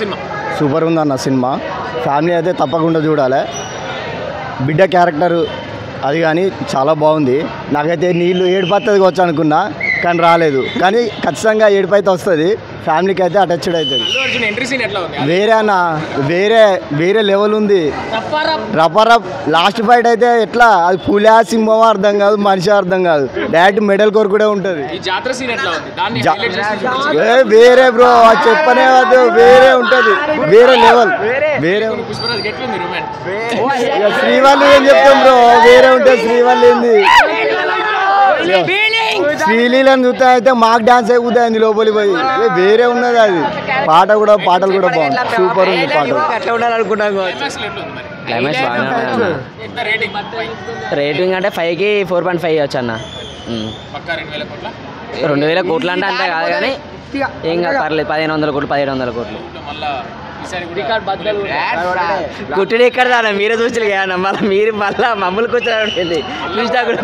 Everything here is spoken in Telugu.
సినిమా? సూపర్ ఉందన్న సినిమా, ఫ్యామిలీ అయితే తప్పకుండా చూడాలి. బిడ్డ క్యారెక్టర్ అది కానీ చాలా బాగుంది. నాకైతే నీళ్ళు ఏడుపత్తది వచ్చి అనుకున్నా కానీ రాలేదు, కానీ ఖచ్చితంగా ఏడుపైతే వస్తుంది. ఫ్యామిలీకి అయితే అటాచ్డ్ అవుతుంది. వేరే అన్న వేరే లెవెల్ ఉంది. రపరప్ లాస్ట్ ఫైట్ అయితే ఎట్లా, అది పులి సింహం అర్థం కాదు, మనిషి అర్థం కాదు, డైరెక్ట్ మెడల్ కోర్ కూడా ఉంటుంది. వేరే బ్రో అది చెప్పనే వద్దు, వేరే ఉంటుంది, వేరే లెవెల్, వేరే. శ్రీవల్లి ఏం చెప్తాం బ్రో, వేరే ఉంటుంది. శ్రీవల్లి ఏంది, శ్రీలీలను చూస్తే అయితే మాకు డాన్స్ అయిపోతుంది లోపలి పోయి, వేరే ఉన్నది. అది పాటలు కూడా బాగుంది, సూపర్ ఉంది పాట. రేటింగ్ అంటే 5కి 4.5 ఇవ్వచ్చు అన్న. 2000 కోట్లు అంటే అంతే కాదు కానీ ఏం కాదు, పర్లేదు. 1500 కోట్లు 1700 కోట్లు కుట్టిన ఇక్కడ మీరే చూసి మళ్ళీ మీరు మళ్ళీ మమ్మల్ని కూర్చోండి చూసినా కూడా